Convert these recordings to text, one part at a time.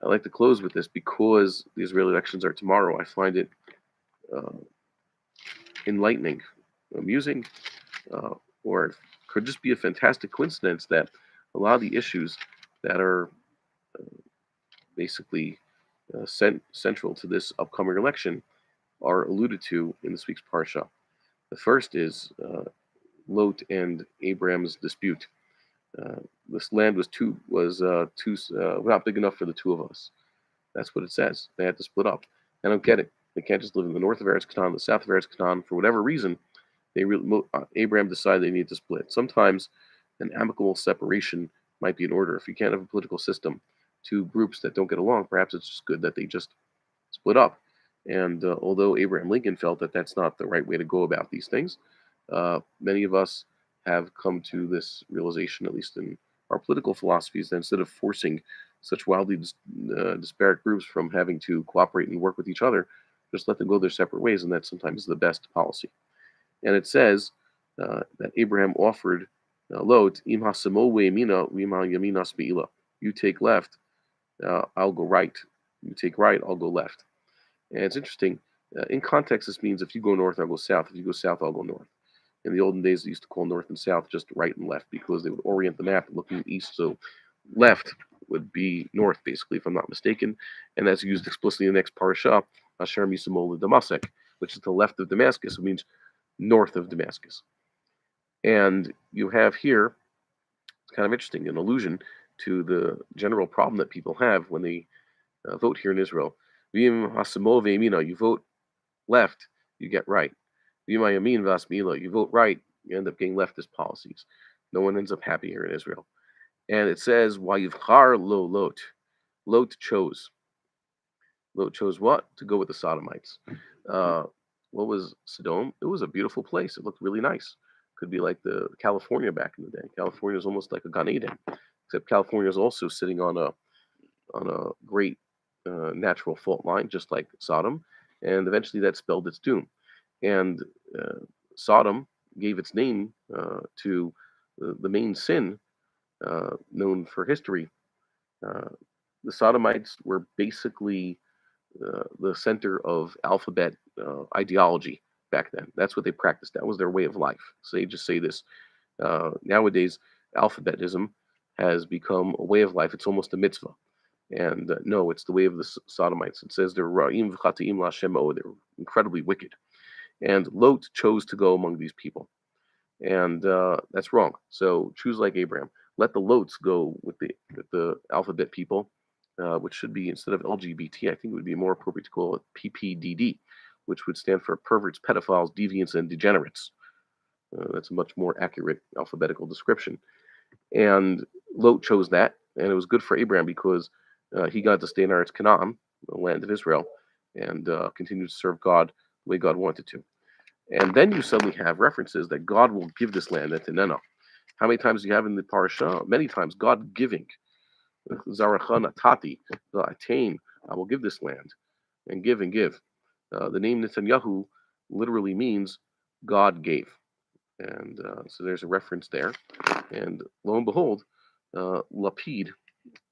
I like to close with this because the Israeli elections are tomorrow. I find it uh, enlightening, amusing, uh, or it could just be a fantastic coincidence that a lot of the issues that are basically central to this upcoming election are alluded to in this week's parsha. The first is Lot and Abraham's dispute. Uh, this land was not big enough for the two of us. That's what it says. They had to split up. I don't get it. They can't just live in the north of Eretz Canaan, the south of Eretz Canaan. For whatever reason, Abraham decided they need to split. Sometimes an amicable separation might be in order. If you can't have a political system, two groups that don't get along, perhaps it's just good that they just split up. And although Abraham Lincoln felt that that's not the right way to go about these things, many of us have come to this realization, at least in our political philosophies, that instead of forcing such wildly disparate groups from having to cooperate and work with each other, just let them go their separate ways, and that sometimes is the best policy. And it says that Abraham offered Lot, Im hasamo ve'emina v'ima yaminas be'ila. You take left, I'll go right. You take right, I'll go left. And it's interesting. In context, this means if you go north, I'll go south. If you go south, I'll go north. In the olden days, they used to call north and south just right and left because they would orient the map looking east. So left would be north, basically, if I'm not mistaken. And that's used explicitly in the next parasha, Asher Misamol Damasek, which is to the left of Damascus. It means north of Damascus. And you have here, it's kind of interesting, an allusion to the general problem that people have when they vote here in Israel. You vote left, you get right. You vote right, you end up getting leftist policies. No one ends up happy here in Israel. And it says, Wayivchar lo Lot. Lot chose. Lot chose what? To go with the Sodomites. What was Sodom? It was a beautiful place. It looked really nice. Could be like the California back in the day. California is almost like a Gan Eden, except California is also sitting on a great natural fault line, just like Sodom, and eventually that spelled its doom. And Sodom gave its name to the main sin known for history. The Sodomites were basically the center of alphabet ideology back then. That's what they practiced. That was their way of life. So they just say this. Nowadays, alphabetism has become a way of life. It's almost a mitzvah. And no, it's the way of the Sodomites. It says they're ra'im v'chata'im la'Hashem od. They're incredibly wicked. And Lot chose to go among these people. And that's wrong. So choose like Abraham. Let the Lots go with the alphabet people, which should be, instead of LGBT, I think it would be more appropriate to call it PPDD, which would stand for perverts, pedophiles, deviants, and degenerates. That's a much more accurate alphabetical description. And Lot chose that, and it was good for Abraham because he got to stay in Eretz Canaan, the land of Israel, and continue to serve God the way God wanted to. And then you suddenly have references that God will give this land to Neno. How many times do you have in the parasha? Many times, God giving. Zaracha natati, attain, I will give this land, and give and give. The name Netanyahu literally means God gave. And so there's a reference there. And lo and behold, Lapid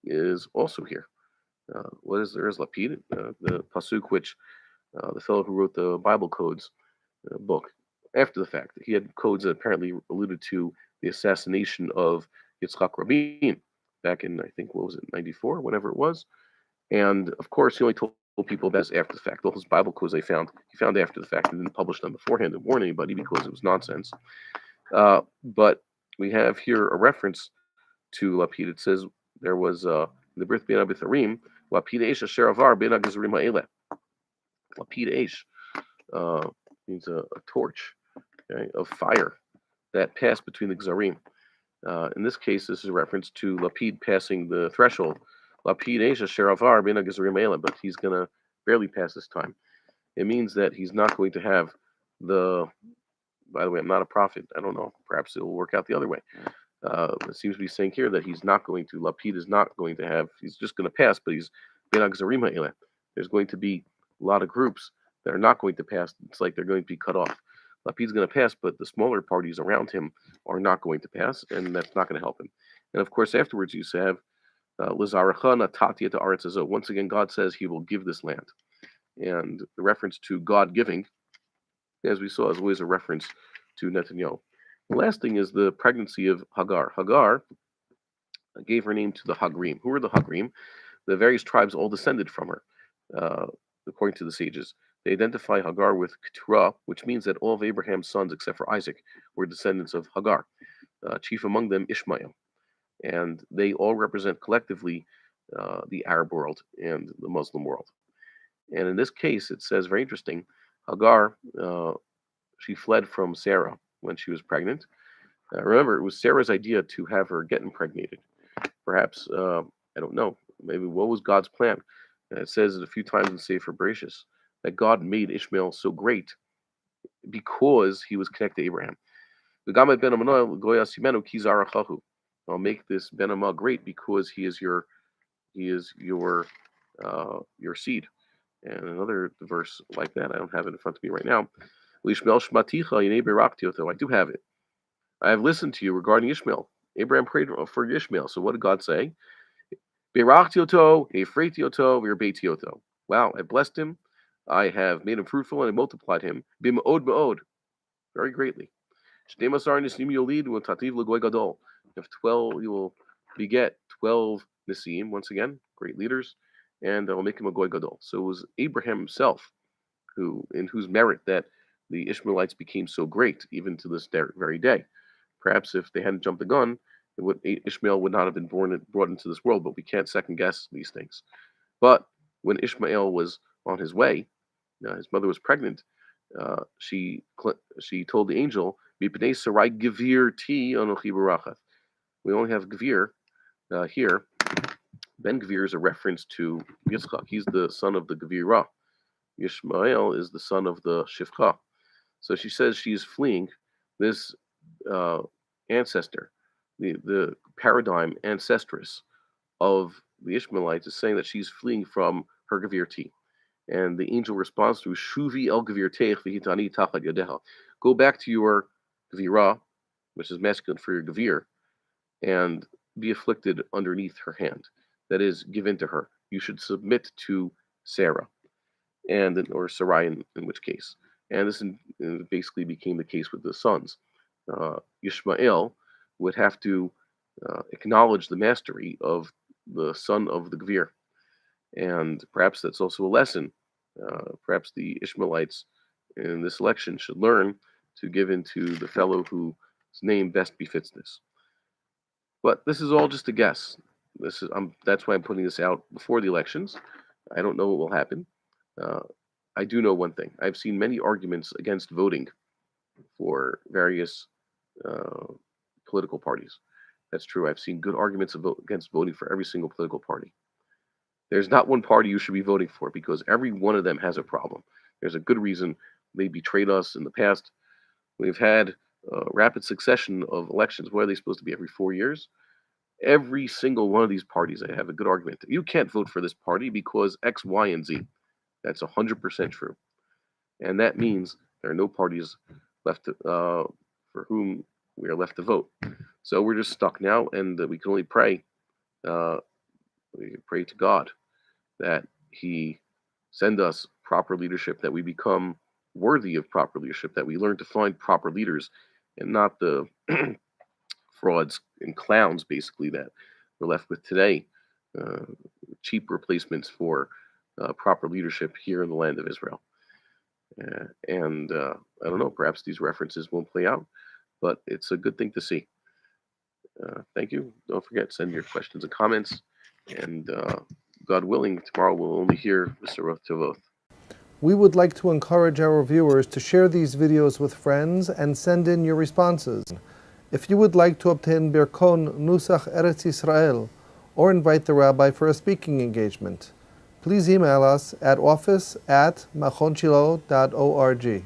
is also here. There's Lapid, the pasuk which the fellow who wrote the Bible codes book, after the fact, he had codes that apparently alluded to the assassination of Yitzhak Rabin back in, I think, what was it, 94, whatever it was. And of course, he only told people about this after the fact. All his Bible codes he found after the fact and didn't publish them beforehand and warn anybody because it was nonsense. But we have here a reference to Lapid. It says there was the birth ben Abitharim, Lapid Eish Asher Avar ben Agazarim Ha'eleh. Lapid Eish means a torch, okay, of fire that passed between the Gzarim. In this case, this is a reference to Lapid passing the threshold. Lapid Eish Asher Avar ben Agazarim Ha'eleh, but he's going to barely pass this time. It means that he's not going to have the. By the way, I'm not a prophet. I don't know. Perhaps it will work out the other way. It seems to be saying here that he's not going to. Lapid is not going to have. He's just going to pass, but he's ben Agazarim Ha'eleh. There's going to be a lot of groups that are not going to pass. It's like they're going to be cut off. Lapid's going to pass, but the smaller parties around him are not going to pass, and that's not going to help him. And of course, afterwards, you have L'zaracha natati et haaretz hazot. Once again, God says He will give this land, and the reference to God giving, as we saw, is always a reference to Netanyahu. The last thing is the pregnancy of Hagar. Hagar gave her name to the Hagrim. Who are the Hagrim? The various tribes all descended from her, uh, according to the sages. They identify Hagar with Keturah, which means that all of Abraham's sons, except for Isaac, were descendants of Hagar. Chief among them, Ishmael. And they all represent collectively the Arab world and the Muslim world. And in this case, it says, very interesting, Hagar, she fled from Sarah when she was pregnant. Remember, it was Sarah's idea to have her get impregnated. Perhaps, I don't know, maybe what was God's plan? It says it a few times in Sefer Bereshis that God made Ishmael so great because he was connected to Abraham. I'll make this Ben Amal great because he is your seed. And another verse like that, I don't have it in front of me right now. I do have it. I have listened to you regarding Ishmael. Abraham prayed for Ishmael. So what did God say? Wow, I blessed him. I have made him fruitful and I multiplied him. Very greatly. If 12, you will beget 12 Nisim, once again, great leaders, and I will make him a Goy Gadol. So it was Abraham himself in whose merit that the Ishmaelites became so great, even to this very day. Perhaps if they hadn't jumped the gun, Ishmael would not have been brought into this world, but we can't second guess these things. But when Ishmael was on his way, his mother was pregnant, she told the angel, "Mipnei sarai gevir ti anochi baracheth." We only have gevir here. Ben Gvir is a reference to Yitzchak. He's the son of the Gevira. Yishmael is the son of the Shifcha. So she says she's fleeing this ancestor, the paradigm ancestress of the Ishmaelites is saying that she's fleeing from her Gevir. And the angel responds to Shuvi el Gevirteich v'hitani tachad yadeha. Go back to your Gevira, which is masculine for your Gevir, and be afflicted underneath her hand. That is, give in to her. You should submit to Sarah, or Sarai in which case. And this basically became the case with the sons. Yishmael would have to acknowledge the mastery of the son of the Gvir. And perhaps that's also a lesson. Perhaps the Ishmaelites in this election should learn to give in to the fellow whose name best befits this. But this is all just a guess. That's why I'm putting this out before the elections. I don't know what will happen. I do know one thing. I've seen many arguments against voting for various political parties. That's true. I've seen good arguments against voting for every single political party. There's not one party you should be voting for because every one of them has a problem. There's a good reason they betrayed us in the past. We've had a rapid succession of elections. What are they supposed to be, every 4 years? Every single one of these parties, I have a good argument. You can't vote for this party because X, Y, and Z. That's 100% true. And that means there are no parties left for whom we are left to vote. So we're just stuck now, and we can only pray. We pray to God that He send us proper leadership, that we become worthy of proper leadership, that we learn to find proper leaders and not the frauds and clowns, basically, that we're left with today. Cheap replacements for proper leadership here in the land of Israel. And I don't know, perhaps these references won't play out, but it's a good thing to see. Thank you. Don't forget, send your questions and comments. And God willing, tomorrow we'll only hear Mr. Tovot. We would like to encourage our viewers to share these videos with friends and send in your responses. If you would like to obtain Birkon Nusach Eretz Yisrael or invite the rabbi for a speaking engagement, please email us at office@machonshilo.org.